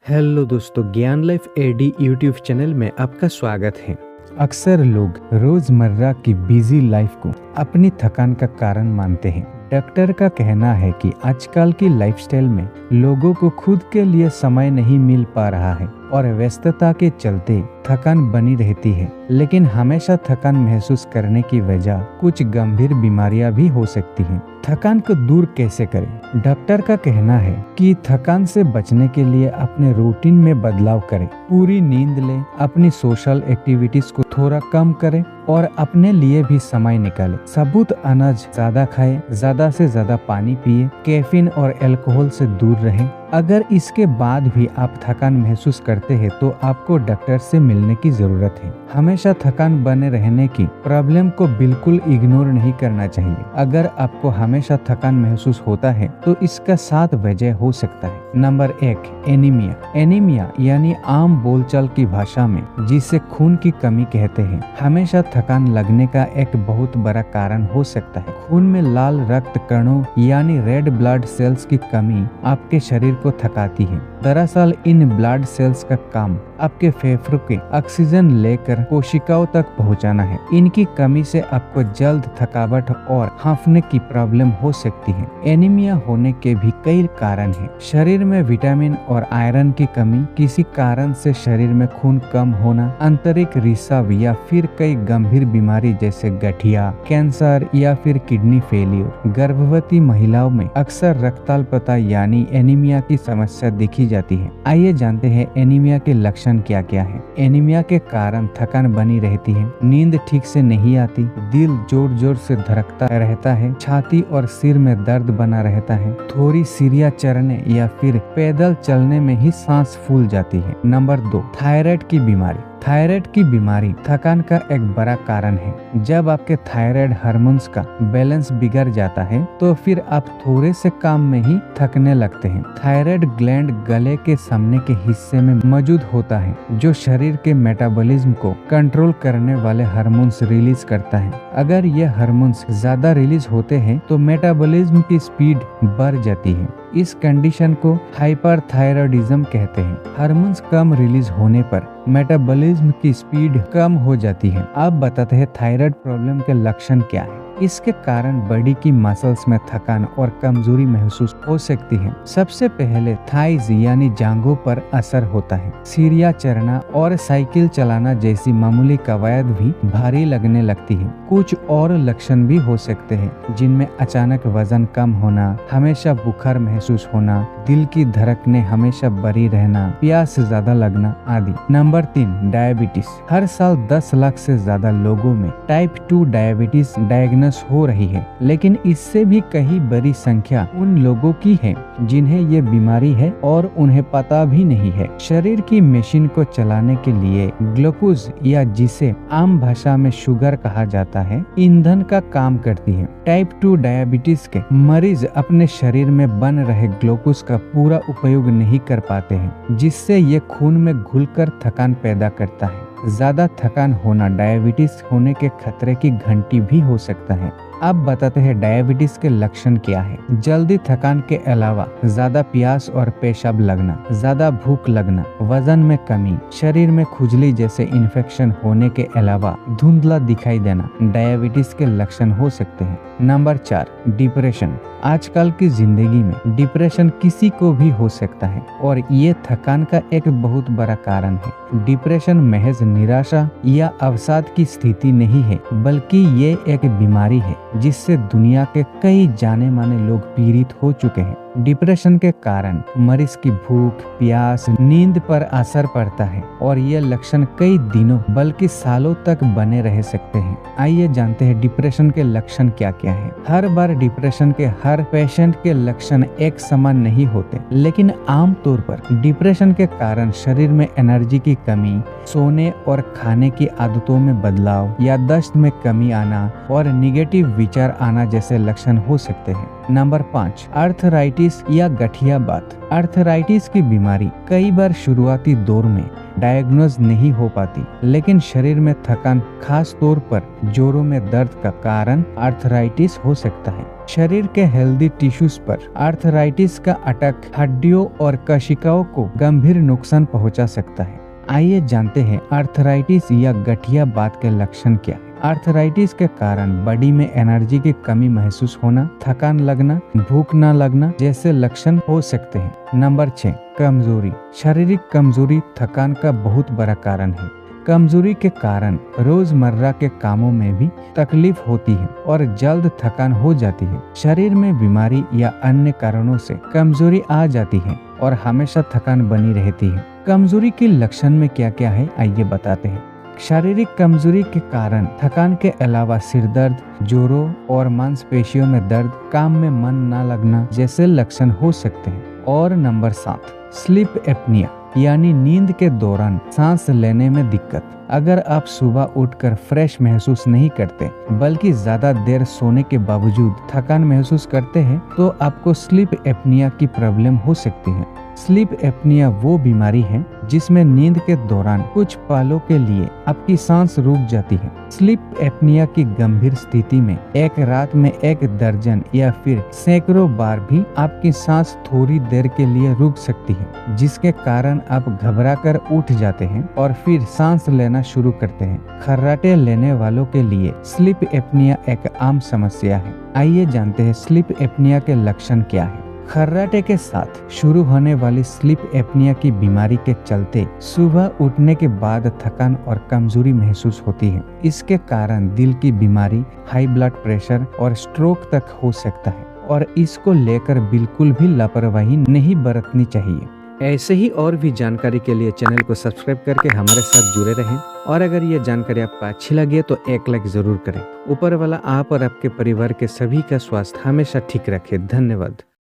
Hello दोस्तों, ज्ञान life AD YouTube channel में आपका स्वागत है। अक्सर लोग रोजमर्रा की बिजी लाइफ को अपनी थकान का कारण मानते हैं। डॉक्टर का कहना है कि आजकल की लाइफस्टाइल में लोगों को खुद के लिए समय नहीं मिल पा रहा है और व्यस्तता के चलते थकान बनी रहती है। लेकिन हमेशा थकान महसूस करने की वजह कुछ गंभीर बीमारियां भी हो सकती हैं। थकान को दूर कैसे करें? डॉक्टर का कहना है कि थकान से बचने के लिए अपने रूटीन में बदलाव करें, पूरी नींद लें, अपनी सोशल एक्टिविटीज को थोड़ा कम करें और अपने लिए भी समय निकालें। साबुत अनाज ज्यादा खाएं, ज्यादा से ज्यादा पानी पिए, कैफीन और अल्कोहल से दूर रहें। अगर इसके बाद भी आप थकान महसूस करते हैं तो आपको डॉक्टर से मिलने की जरूरत है। हमेशा थकान बने रहने की प्रॉब्लम को बिल्कुल इग्नोर नहीं करना चाहिए। अगर आपको हमेशा थकान महसूस होता है तो इसका 7 वजह हो सकता है। Number 1, anaemia. एनीमिया यानी आम बोलचाल की भाषा में जिसे खून की कमी कहते हैं, हमेशा थकान लगने का एक बहुत बड़ा कारण हो सकता है। खून में लाल रक्त कणों यानी रेड ब्लड सेल्स की कमी आपके शरीर को थकाती है। दरअसल इन ब्लड सेल्स का काम आपके फेफड़ों के ऑक्सीजन लेकर कोशिकाओं तक पहुंचाना है। इनकी कमी से आपको जल्द थकावट और हांफने की प्रॉब्लम हो सकती है। एनीमिया होने के भी कई कारण हैं। शरीर में विटामिन और आयरन की कमी, किसी कारण से शरीर में खून कम होना, आंतरिक रिसाव या फिर कई गंभीर बीमारी जैसे गठिया, कैंसर या फिर किडनी फेलियर। गर्भवती महिलाओं में अक्सर रक्ताल्पता यानी एनीमिया की समस्या देखी जाती है। आइए जानते हैं एनीमिया के लक्षण क्या क्या है। एनीमिया के कारण थकान बनी रहती है, नींद ठीक से नहीं आती, दिल जोर जोर से धड़कता रहता है, छाती और सिर में दर्द बना रहता है, थोड़ी सीढ़ियां चढ़ने या फिर पैदल चलने में ही सांस फूल जाती है। नंबर 2, थायराइड की बीमारी। थायराइड की बीमारी थकान का एक बड़ा कारण है। जब आपके थायराइड हार्मोन्स का बैलेंस बिगड़ जाता है तो फिर आप थोड़े से काम में ही थकने लगते हैं। थायराइड ग्लैंड गले के सामने के हिस्से में मौजूद होता है जो शरीर के मेटाबॉलिज्म को कंट्रोल करने वाले हार्मोन्स रिलीज करता है। अगर ये हार्मोन्स ज्यादा रिलीज होते हैं तो मेटाबॉलिज्म की स्पीड बढ़ जाती है। इस कंडीशन को हाइपरथायराइडिज्म कहते हैं। हार्मोन्स कम रिलीज होने पर मेटाबॉलिज्म की स्पीड कम हो जाती है। अब बताते हैं थायराइड प्रॉब्लम के लक्षण क्या है। इसके कारण बॉडी की मसल्स में थकान और कमजोरी महसूस हो सकती है। सबसे पहले थाइज यानी जांघों पर असर होता है। सीढ़ियां चढ़ना और साइकिल चलाना जैसी मामूली कवायद भी भारी लगने लगती है। कुछ और लक्षण भी हो सकते हैं जिनमें अचानक वजन कम होना, हमेशा बुखार महसूस होना, दिल की धड़कनें हमेशा बढ़ी रहना, प्यास ज्यादा लगना आदि। Number 3, diabetes. हर साल 10 लाख से ज्यादा लोगों में टाइप 2 डायबिटीज डायग्नोस हो रही है, लेकिन इससे भी कहीं बड़ी संख्या उन लोगों की है जिन्हें ये बीमारी है और उन्हें पता भी नहीं है। शरीर की मशीन को चलाने के लिए ग्लूकोज या जिसे आम भाषा में शुगर कहा जाता है, ईंधन का काम करती है। टाइप 2 डायबिटीज के मरीज अपने शरीर में बन रहे ग्लूकोज का पूरा उपयोग नहीं कर पाते हैं, जिससे ये खून में घुलकर थकान पैदा करता है। ज्यादा थकान होना डायबिटीज होने के खतरे की घंटी भी हो सकता है। अब बताते हैं डायबिटीज के लक्षण क्या है। जल्दी थकान के अलावा ज्यादा प्यास और पेशाब लगना, ज्यादा भूख लगना, वजन में कमी, शरीर में खुजली जैसे इन्फेक्शन होने के अलावा धुंधला दिखाई देना डायबिटीज के लक्षण हो सकते हैं। Number 4, depression. आजकल की जिंदगी में डिप्रेशन किसी को भी हो सकता है और ये थकान का एक बहुत बड़ा कारण है। डिप्रेशन महज निराशा या अवसाद की स्थिति नहीं है, बल्कि ये एक बीमारी है जिससे दुनिया के कई जाने माने लोग पीड़ित हो चुके हैं। डिप्रेशन के कारण मरीज की भूख, प्यास, नींद पर असर पड़ता है और ये लक्षण कई दिनों बल्कि सालों तक बने रह सकते हैं। आइए जानते हैं डिप्रेशन के लक्षण क्या क्या है। हर बार डिप्रेशन के हर पेशेंट के लक्षण एक समान नहीं होते, लेकिन आम तौर पर डिप्रेशन के कारण शरीर में एनर्जी की कमी, सोने और खाने की आदतों में बदलाव, याददाश्त में कमी आना और निगेटिव विचार आना जैसे लक्षण हो सकते हैं। नंबर 5, आर्थराइटिस या गठियाबात। आर्थराइटिस की बीमारी कई बार शुरुआती दौर में डायग्नोज नहीं हो पाती, लेकिन शरीर में थकान, खास तौर पर जोड़ों में दर्द का कारण आर्थराइटिस हो सकता है। शरीर के हेल्दी टिश्यूज पर आर्थराइटिस का अटैक हड्डियों और कोशिकाओं को गंभीर नुकसान पहुंचा सकता है। आइए जानते हैं आर्थराइटिस या गठिया बात के लक्षण क्या है। आर्थराइटिस के कारण बॉडी में एनर्जी की कमी महसूस होना, थकान लगना, भूख न लगना जैसे लक्षण हो सकते हैं। नंबर 6, कमजोरी। शारीरिक कमजोरी थकान का बहुत बड़ा कारण है। कमजोरी के कारण रोजमर्रा के कामों में भी तकलीफ होती है और जल्द थकान हो जाती है। शरीर में बीमारी या अन्य कारणों से कमजोरी आ जाती है और हमेशा थकान बनी रहती है। कमजोरी के लक्षण में क्या क्या है आइए बताते हैं। शारीरिक कमजोरी के कारण थकान के अलावा सिर दर्द, जोड़ों और मांसपेशियों में दर्द, काम में मन न लगना जैसे लक्षण हो सकते हैं। और नंबर 7, स्लीप एपनिया यानी नींद के दौरान सांस लेने में दिक्कत। अगर आप सुबह उठकर फ्रेश महसूस नहीं करते बल्कि ज्यादा देर सोने के बावजूद थकान महसूस करते हैं तो आपको स्लीप एपनिया की प्रॉब्लम हो सकती है। स्लीप एपनिया वो बीमारी है जिसमें नींद के दौरान कुछ पलों के लिए आपकी सांस रुक जाती है। स्लीप एपनिया की गंभीर स्थिति में एक रात में 1 दर्जन या फिर सैकड़ों बार भी आपकी सांस थोड़ी देर के लिए रुक सकती है, जिसके कारण आप घबराकर उठ जाते हैं और फिर सांस लेना शुरू करते हैं। खर्राटे लेने वालों के लिए स्लीप एपनिया एक आम समस्या है। आइए जानते हैं स्लीप एपनिया के लक्षण क्या है। खर्राटे के साथ शुरू होने वाली स्लीप एपनिया की बीमारी के चलते सुबह उठने के बाद थकान और कमजोरी महसूस होती है। इसके कारण दिल की बीमारी, हाई ब्लड प्रेशर और स्ट्रोक तक हो सकता है और इसको लेकर बिल्कुल भी लापरवाही नहीं बरतनी चाहिए। ऐसे ही और भी जानकारी के लिए चैनल को सब्सक्राइब करके हमारे साथ जुड़े रहें और अगर ये जानकारी आपको अच्छी लगी तो एक लाइक जरूर करें। ऊपर वाला आप और आपके परिवार के सभी का स्वास्थ्य हमेशा ठीक रखे। धन्यवाद।